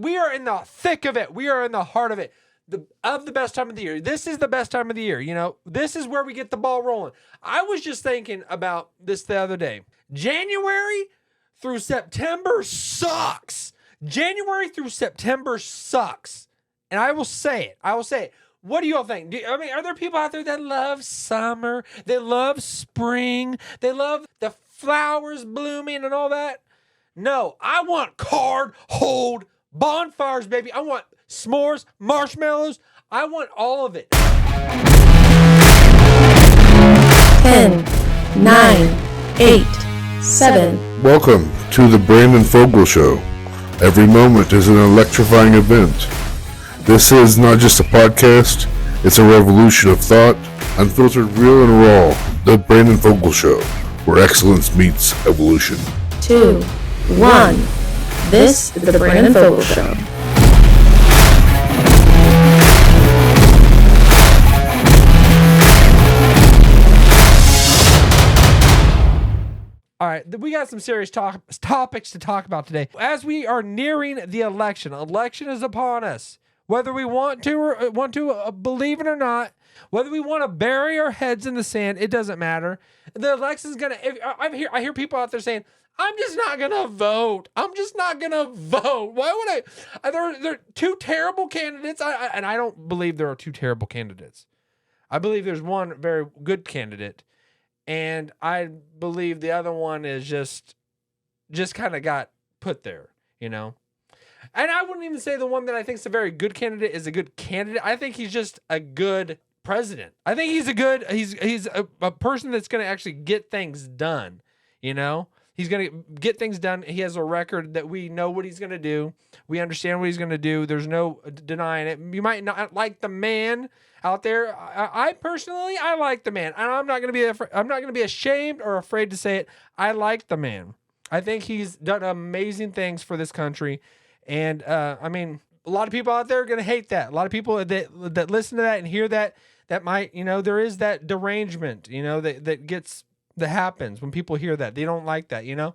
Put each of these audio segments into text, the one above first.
we are in the thick of it. We are in the heart of it. The best time of the year. This is the best time of the year. You know, this is where we get the ball rolling. I was just thinking about this the other day. January through September sucks. January through September sucks. And I will say it. What do y'all think? Are there people out there that love summer? They love spring. They love the flowers blooming and all that? No, I want card hold bonfires, baby. I want s'mores, marshmallows. I want all of it. 10, 9, 8, 7. Welcome to the Brandon Fogal Show. Every moment is an electrifying event. This is not just a podcast, it's a revolution of thought, unfiltered, real and raw. The Brandon Fogal Show, where excellence meets evolution. 2, 1. This is the Brandon Fogal Show. All right, we got some serious topics to talk about today. As we are nearing the election is upon us. Whether we want to believe it or not, whether we want to bury our heads in the sand, it doesn't matter. The election's gonna. I hear people out there saying, "I'm just not gonna vote. I'm just not gonna vote." Why would I? There are two terrible candidates, and I don't believe there are two terrible candidates. I believe there's one very good candidate. And I believe the other one is just kind of got put there, you know. And I wouldn't even say the one that I think is a very good candidate is a good candidate. I think he's just a good president. I think he's a person that's going to actually get things done, you know. He's going to get things done. He has a record that we know what he's going to do. We understand what he's going to do. There's no denying it. You might not like the man out there. I personally like the man, and I'm not going to be ashamed or afraid to say it. I like the man. I think he's done amazing things for this country, and I mean, a lot of people out there are going to hate that. A lot of people that listen to that and hear that might, you know, there is that derangement, you know, that happens when people hear that. They don't like that, you know,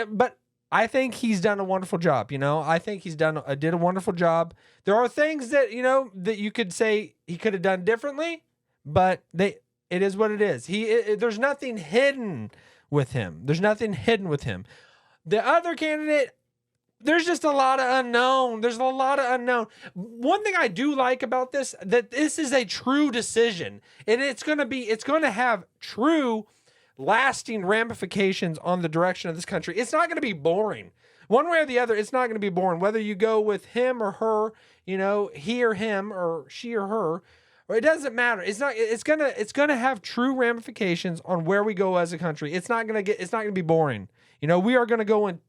but I think he's done a wonderful job. You know, I think he's did a wonderful job. There are things that, you know, that you could say he could have done differently, but it is what it is. There's nothing hidden with him. The other candidate, there's just a lot of unknown. One thing I do like about this, that this is a true decision, and it's going to have true lasting ramifications on the direction of this country. It's not going to be boring. One way or the other, it's not going to be boring. Whether you go with him or her, you know, he or him or she or her, or it doesn't matter. It's going to have true ramifications on where we go as a country. It's not going to be boring. You know, we are going to go in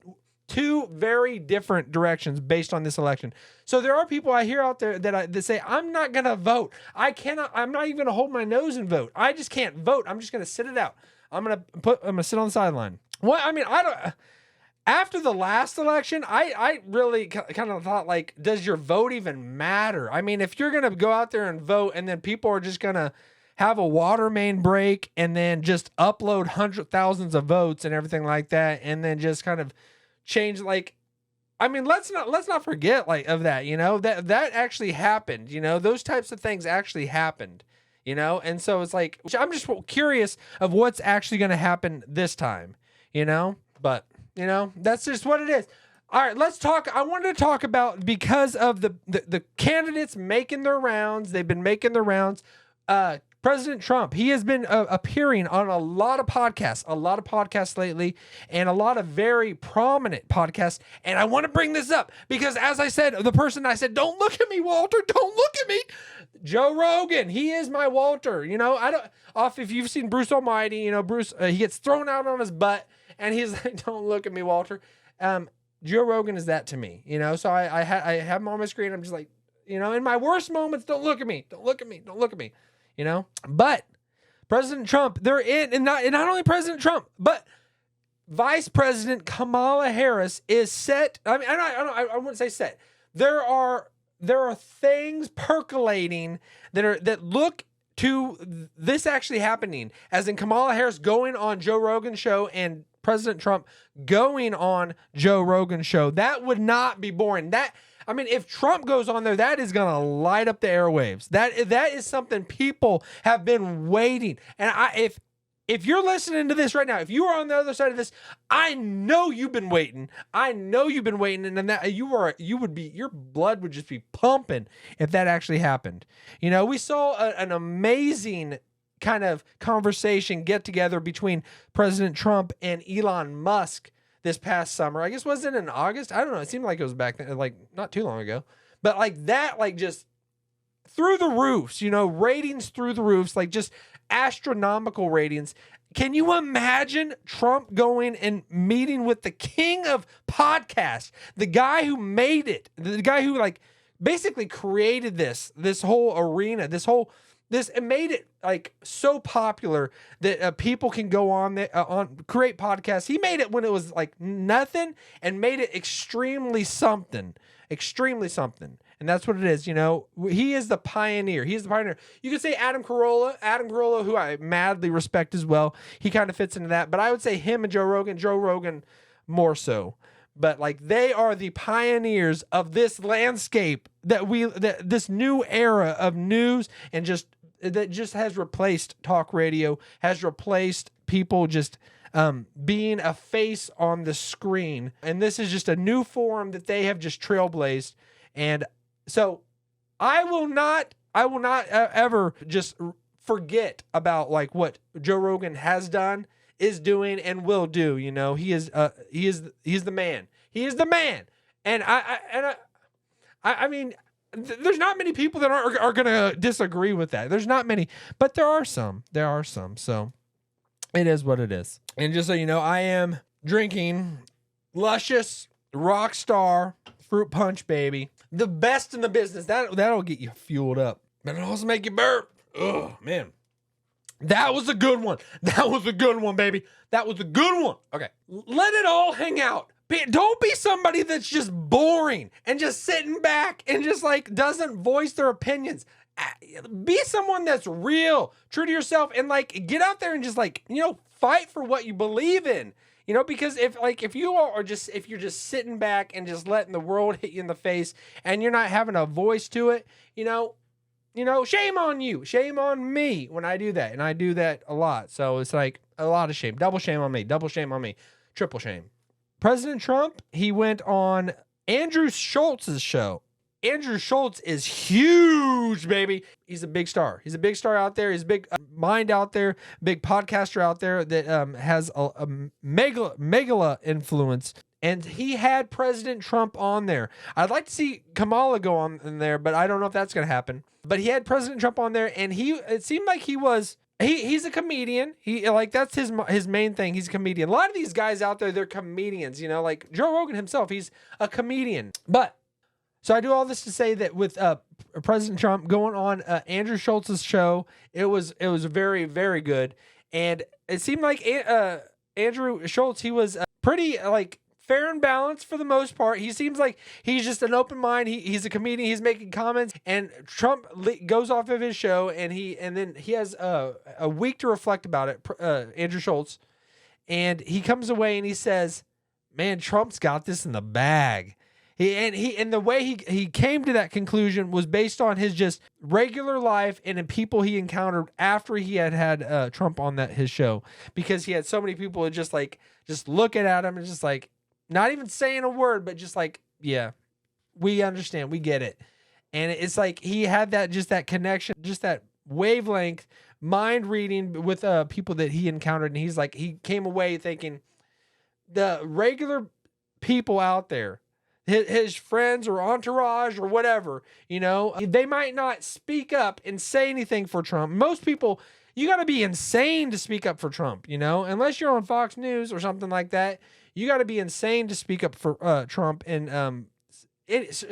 two very different directions based on this election. So there are people I hear out there that say, I'm not going to vote. I'm not even going to hold my nose and vote. I just can't vote. I'm just going to sit it out. I'm gonna sit on the sideline. Well, I mean, I don't. After the last election, I really kind of thought, like, does your vote even matter? I mean, if you're gonna go out there and vote, and then people are just gonna have a water main break, and then just upload thousands of votes and everything like that, and then just kind of change, like, I mean, let's not forget, like, of that. You know, that actually happened. You know, those types of things actually happened. You know, and so it's like, I'm just curious of what's actually going to happen this time, you know, but, you know, that's just what it is. All right, let's talk. I wanted to talk about, because of the candidates making their rounds, they've been making their rounds. President Trump, he has been appearing on a lot of podcasts lately, and a lot of very prominent podcasts. And I want to bring this up because, as I said, the person I said, don't look at me, Walter, don't look at me. Joe Rogan, he is my Walter. You know, if you've seen Bruce Almighty, you know, Bruce, he gets thrown out on his butt and he's like, don't look at me, Walter. Joe Rogan is that to me, you know? So I have him on my screen. I'm just like, you know, in my worst moments, don't look at me, you know? But President Trump, and not only President Trump, but Vice President Kamala Harris is set. I mean, I wouldn't say set. There are things percolating that look to this actually happening, as in Kamala Harris going on Joe Rogan's show and President Trump going on Joe Rogan's show. That would not be boring. I mean, if Trump goes on there, that is going to light up the airwaves. That is something people have been waiting. And if you're listening to this right now, if you are on the other side of this, I know you've been waiting. I know you've been waiting, and that your blood would just be pumping if that actually happened. You know, we saw an amazing kind of conversation get together between President Trump and Elon Musk this past summer. I guess, was it in August? I don't know. It seemed like it was back then, like not too long ago. But like that, like just through the roofs, you know, ratings through the roofs, like just astronomical ratings. Can you imagine Trump going and meeting with the king of podcasts, the guy who made it, the guy who like basically created this whole arena, it made it like so popular that people can go on create podcasts. He made it when it was like nothing and made it extremely something. And that's what it is. You know, he is the pioneer. He's the pioneer. You could say Adam Carolla, who I madly respect as well. He kind of fits into that, but I would say him and Joe Rogan more so. But like they are the pioneers of this landscape this new era of news and that just has replaced talk radio, has replaced people just being a face on the screen. And this is just a new form that they have just trailblazed. And so I will not ever just forget about like what Joe Rogan has done, is doing, and will do. You know, he is the man. He is the man. And I mean, there's not many people that are going to disagree with that. There's not many, but there are some. So it is what it is. And just so you know, I am drinking luscious Rockstar fruit punch, baby. The best in the business. That'll get you fueled up. But it'll also make you burp. Oh, man. That was a good one. Baby. That was a good one. Okay. Let it all hang out. Don't be somebody that's just boring and just sitting back and just like doesn't voice their opinions. Be someone that's real, true to yourself, and like get out there and just like, you know, fight for what you believe in. You know, because if you're just sitting back and just letting the world hit you in the face and you're not having a voice to it, you know, shame on you, shame on me when I do that. And I do that a lot. So it's like a lot of shame, double shame on me, triple shame. President Trump, he went on Andrew Schultz's show. Andrew Schultz is huge, baby. He's a big star. He's a big star out there. He's a big mind out there, big podcaster out there that has a megala influence. And he had President Trump on there. I'd like to see Kamala go on in there, but I don't know if that's going to happen. But he had President Trump on there, and it seemed like he's a comedian. That's his main thing. He's a comedian. A lot of these guys out there, they're comedians, you know, like Joe Rogan himself, he's a comedian. So I do all this to say that with President Trump going on Andrew Schultz's show, it was very, very good. And it seemed like Andrew Schultz, he was pretty like fair and balanced for the most part. He seems like he's just an open mind. He's a comedian. He's making comments, and Trump goes off of his show, and then he has a week to reflect about it. Andrew Schultz, and he comes away and he says, "Man, Trump's got this in the bag." And the way he came to that conclusion was based on his just regular life and the people he encountered after he had Trump on his show, because he had so many people that just looking at him and just like not even saying a word, but just like, yeah, we understand, we get it. And it's like he had that connection, just that wavelength, mind reading with people that he encountered, and he came away thinking the regular people out there, his friends or entourage or whatever, you know, they might not speak up and say anything for Trump. Most people, you got to be insane to speak up for Trump, you know, unless you're on Fox News or something like that. You got to be insane to speak up for Trump and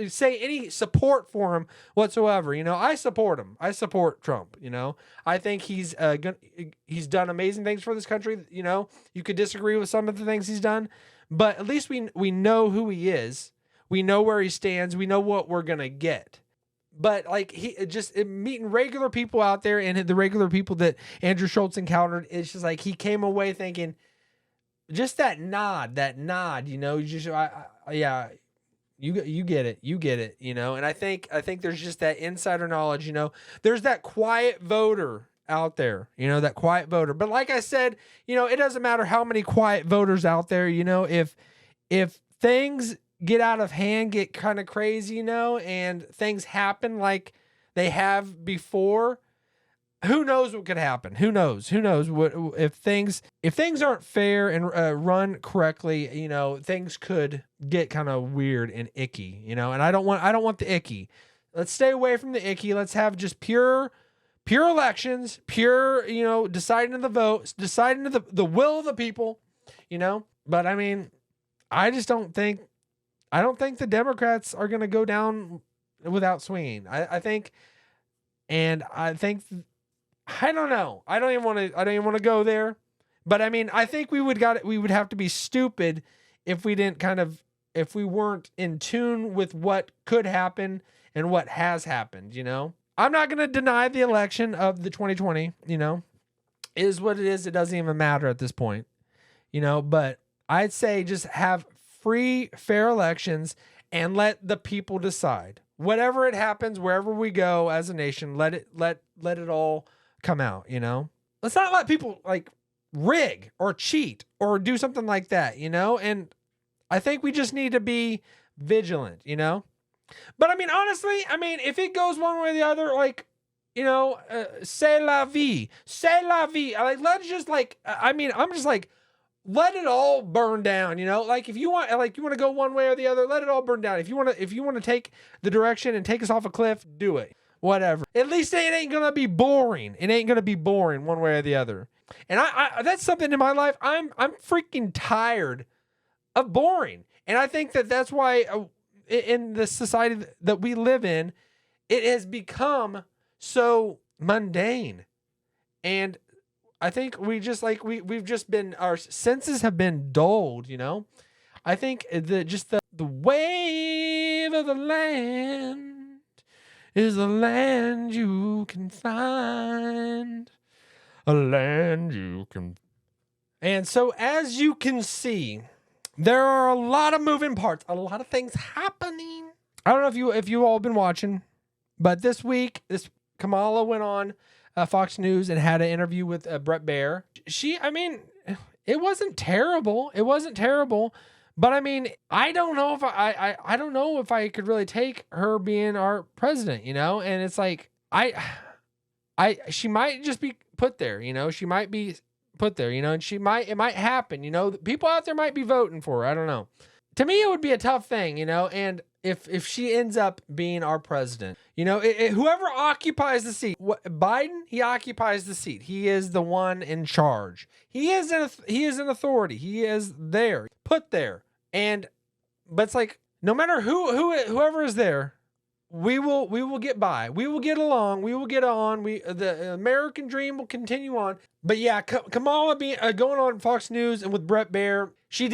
say any support for him whatsoever. You know, I support him. I support Trump. You know, I think he's done amazing things for this country. You know, you could disagree with some of the things he's done, but at least we know who he is. We know where he stands. We know what we're going to get. But like meeting regular people out there and the regular people that Andrew Schultz encountered, it's just like he came away thinking just that nod, you know, yeah, You get it. You get it, And I think there's just that insider knowledge, There's that quiet voter out there, that quiet voter. But like I said, it doesn't matter how many quiet voters out there, if things get out of hand, get kind of crazy, and things happen like they have before, who knows what could happen? Who knows what if things aren't fair and run correctly, things could get kind of weird and icky, and I don't want the icky. Let's stay away from the icky. Let's have just pure elections, pure, deciding of the votes, deciding of the will of the people, but I mean, I don't think the Democrats are going to go down without swinging. I think I don't know. I don't even want to go there. But I mean, I think we would have to be stupid if we weren't in tune with what could happen and what has happened, I'm not going to deny the election of the 2020, is what it is. It doesn't even matter at this point, but I'd say just have free, fair elections and let the people decide. Whatever it happens, wherever we go as a nation, let it all come out, Let's not let people like rig or cheat or do something like that, And I think we just need to be vigilant, But I mean, honestly, if it goes one way or the other, like, c'est la vie, c'est la vie. Like, let's just I'm just like, let it all burn down, Like if you want to go one way or the other, let it all burn down. If you want to take the direction and take us off a cliff, do it. Whatever. At least it ain't gonna be boring. It ain't gonna be boring one way or the other. And I that's something in my life. I'm freaking tired of boring. And I think that's why in the society that we live in, it has become so mundane. And I think we just we've just been, our senses have been dulled, I think the wave of the land is a land you can find. A land you can. And so as you can see, there are a lot of moving parts, a lot of things happening. I don't know if you all been watching, but this week, Kamala went on Fox News and had an interview with Brett Baer. It wasn't terrible. It wasn't terrible. But I mean, I don't know if I don't know if I could really take her being our president, And it's like she might just be put there, She might be put there, and it might happen, People out there might be voting for her. I don't know. To me, it would be a tough thing, And if she ends up being our president, whoever occupies the seat, Biden, he occupies the seat. He is the one in charge. He is an authority. He is there, put there. But it's like, no matter whoever is there, we will get by. We will get along. We will get on. The American dream will continue on. But yeah, Kamala going on Fox News and with Brett Baer, she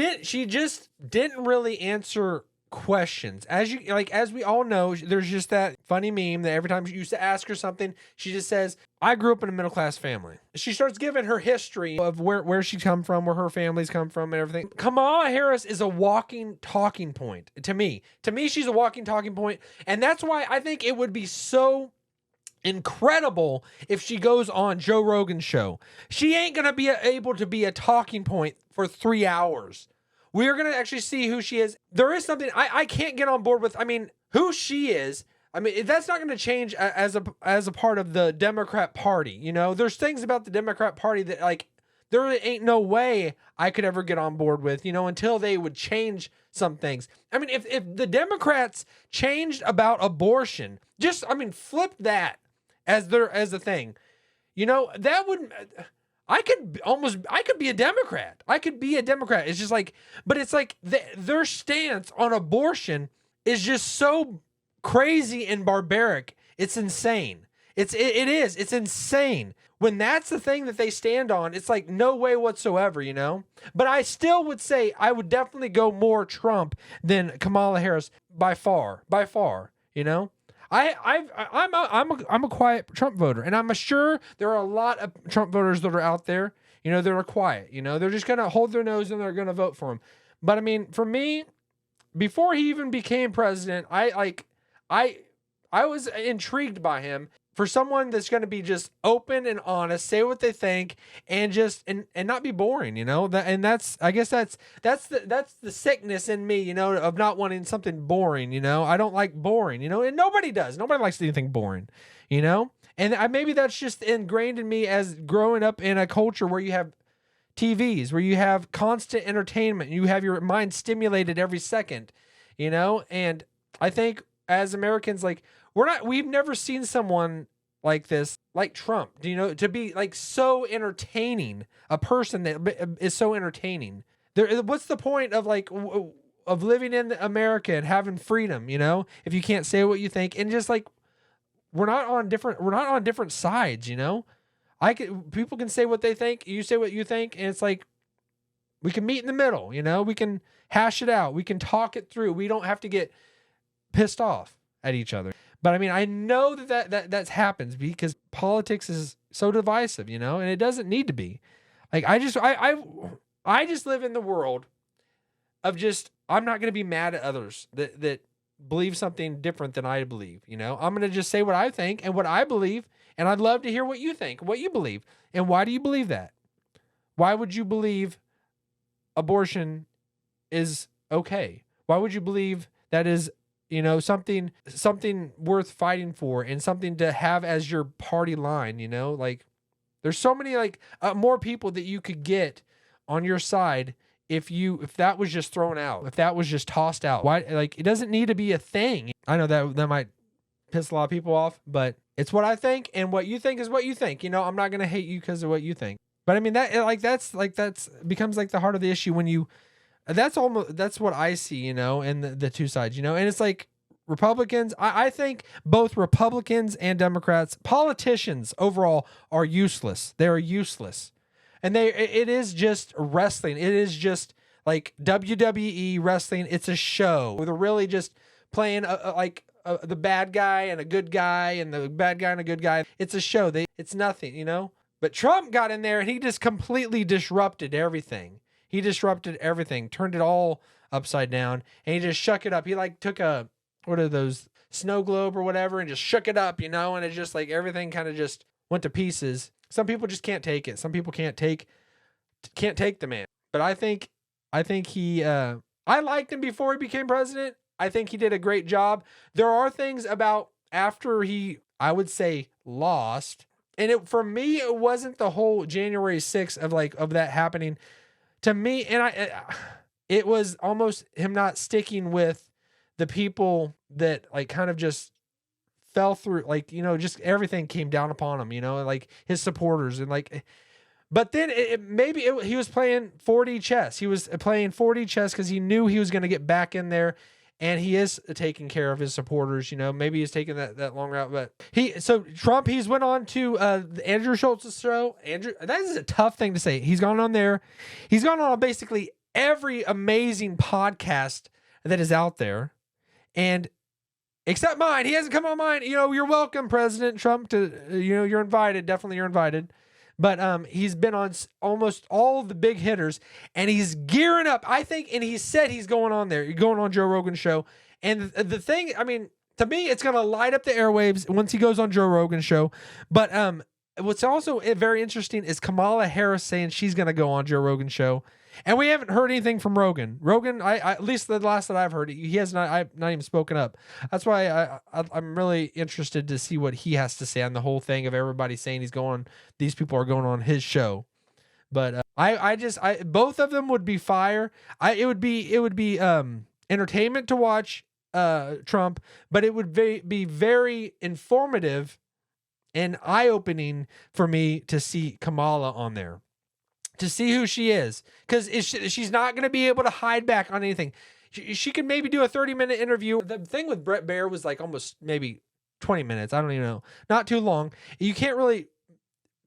just didn't really answer questions. As we all know, there's just that funny meme that every time you used to ask her something, she just says, I grew up in a middle-class family. She starts giving her history of where she come from, where her family's come from and everything. Kamala Harris is a walking talking point to me. To me, she's a walking talking point. And that's why I think it would be so incredible if she goes on Joe Rogan's show. She ain't going to be able to be a talking point for 3 hours. We're going to actually see who she is. There is something I can't get on board with. Who she is. That's not going to change as a part of the Democrat Party. There's things about the Democrat Party that there ain't no way I could ever get on board with, until they would change some things. If the Democrats changed about abortion, flip that as a thing, that would. I could be a Democrat. I could be a Democrat. It's just but it's their stance on abortion is just so crazy and barbaric. It's insane. It is. It's insane. When that's the thing that they stand on, it's no way whatsoever, But I still would say I would definitely go more Trump than Kamala Harris by far, I'm a quiet Trump voter, and I'm sure there are a lot of Trump voters that are out there, that are quiet, they're just going to hold their nose and they're going to vote for him. But for me, before he even became president, I was intrigued by him for someone that's going to be just open and honest, say what they think, and just and not be boring, you know. I guess that's the sickness in me, you know, of not wanting something boring, you know. I don't like boring, you know, and nobody does. Nobody likes anything boring, you know. And maybe that's just ingrained in me as growing up in a culture where you have TVs, where you have constant entertainment, you have your mind stimulated every second, you know. And I think as Americans, like, we've never seen someone like this, like Trump, you know, to be like so entertaining, a person that is so entertaining. What's the point of like, of living in America and having freedom, you know, if you can't say what you think? And just like, we're not on different sides, you know. People can say what they think, you say what you think, and it's like, we can meet in the middle, you know, we can hash it out, we can talk it through. We don't have to get pissed off at each other. But I mean, I know that happens because politics is so divisive, you know, and it doesn't need to be. Like, I just live in the world of just, I'm not going to be mad at others that believe something different than I believe, you know. I'm going to just say what I think and what I believe, and I'd love to hear what you think, what you believe. And why do you believe that? Why would you believe abortion is okay? Why would you believe that is, you know, something worth fighting for and something to have as your party line, you know? Like, there's so many, like, more people that you could get on your side if that was just thrown out, if that was just tossed out. Why? Like, it doesn't need to be a thing. I know that might piss a lot of people off, but it's what I think, and what you think is what you think. You know, I'm not going to hate you because of what you think. But I mean, that's becomes like the heart of the issue when you, that's what I see, you know, and the two sides, you know. And it's like, Republicans, I think both Republicans and Democrats, politicians overall, are useless. They're useless. And it is just wrestling. It is just like WWE wrestling. It's a show. They're really just playing the bad guy and a good guy and the bad guy and a good guy. It's a show. It's nothing, you know. But Trump got in there and he just completely disrupted everything. He disrupted everything, turned it all upside down, and he just shook it up. He like took what are those, snow globe or whatever, and just shook it up, you know. And it's just like everything kind of just went to pieces. Some people just can't take it. Some people can't take the man. But I think he, I liked him before he became president. I think he did a great job. There are things about after he, I would say, lost. And for me, it wasn't the whole January 6th of that happening to me. And it was almost him not sticking with the people that like kind of just fell through, like, you know, just everything came down upon him, you know, like his supporters and like, but then he was playing 4D chess. He was playing 4D chess because he knew he was going to get back in there, and he is taking care of his supporters, you know. Maybe he's taking that long route, but Trump, he's went on to Andrew Schultz's show. That is a tough thing to say. He's gone on there. He's gone on basically every amazing podcast that is out there, and except mine. He hasn't come on mine. You know, you're welcome, President Trump, you're invited. Definitely you're invited. But he's been on almost all of the big hitters, and he's gearing up, I think, and he said he's going on there. You're going on Joe Rogan show. And the thing, I mean, to me, it's going to light up the airwaves once he goes on Joe Rogan show. But what's also very interesting is Kamala Harris saying she's going to go on Joe Rogan show. And we haven't heard anything from Rogan. Rogan, I at least the last that I've heard, he has not. I've not even spoken up. That's why I'm really interested to see what he has to say on the whole thing of everybody saying these people are going on his show. But both of them would be fire. It would be entertainment to watch Trump, but it would be very informative and eye-opening for me to see Kamala on there. To see who she is, because she's not going to be able to hide back on anything. She could maybe do a 30-minute interview. The thing with Brett Baer was like almost maybe 20 minutes. I don't even know. Not too long. You can't really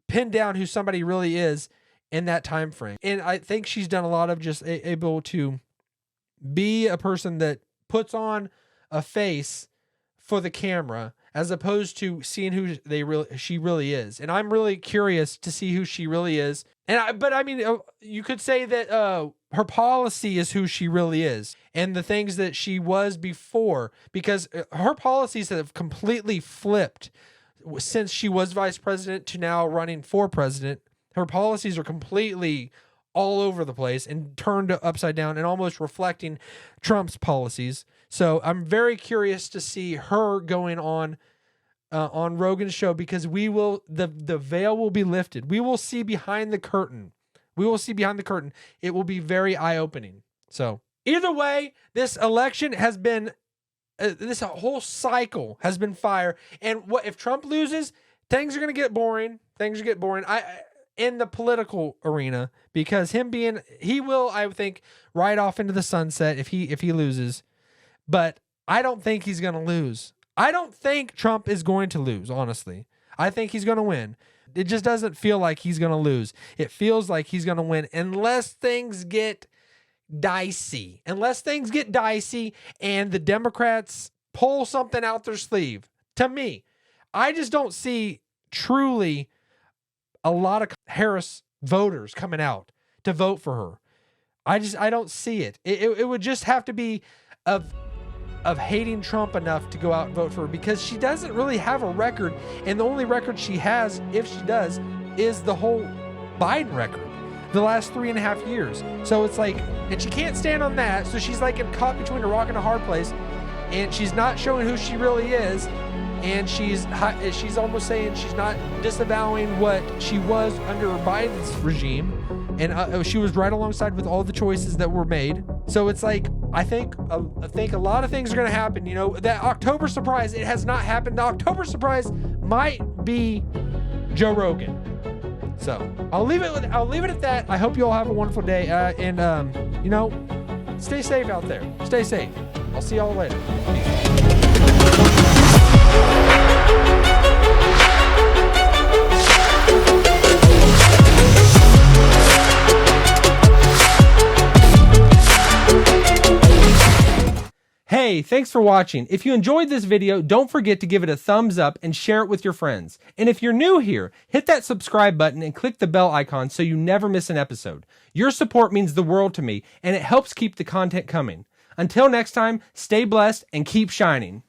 pin down who somebody really is in that time frame. And I think she's done a lot of just able to be a person that puts on a face for the camera as opposed to seeing who she really is. And I'm really curious to see who she really is. But I mean, you could say that her policy is who she really is, and the things that she was before, because her policies have completely flipped since she was vice president to now running for president. Her policies are completely all over the place and turned upside down and almost reflecting Trump's policies. So I'm very curious to see her going on Rogan's show, because the veil will be lifted. We will see behind the curtain. It will be very eye-opening. So either way, this election has been, this whole cycle has been fire. And what if Trump loses? Things are going to get boring. In the political arena, because he will, I think, ride off into the sunset if he loses. But I don't think he's going to lose. I don't think Trump is going to lose, honestly. I think he's going to win. It just doesn't feel like he's going to lose. It feels like he's going to win unless things get dicey. And the Democrats pull something out their sleeve. To me, I just don't see truly a lot of Harris voters coming out to vote for her. I don't see it. It would just have to be of hating Trump enough to go out and vote for her, because she doesn't really have a record, and the only record she has, if she does, is the whole Biden record, the last 3.5 years. So it's like, and she can't stand on that, so she's like caught between a rock and a hard place, and she's not showing who she really is. And she's almost saying she's not disavowing what she was under Biden's regime. And she was right alongside with all the choices that were made. So it's like, I think a lot of things are going to happen. You know, that October surprise, it has not happened. The October surprise might be Joe Rogan. So I'll leave it at that. I hope you all have a wonderful day. Stay safe out there. Stay safe. I'll see y'all later. Peace. Hey, thanks for watching. If you enjoyed this video, don't forget to give it a thumbs up and share it with your friends. And if you're new here, hit that subscribe button and click the bell icon so you never miss an episode. Your support means the world to me, and it helps keep the content coming. Until next time, stay blessed and keep shining.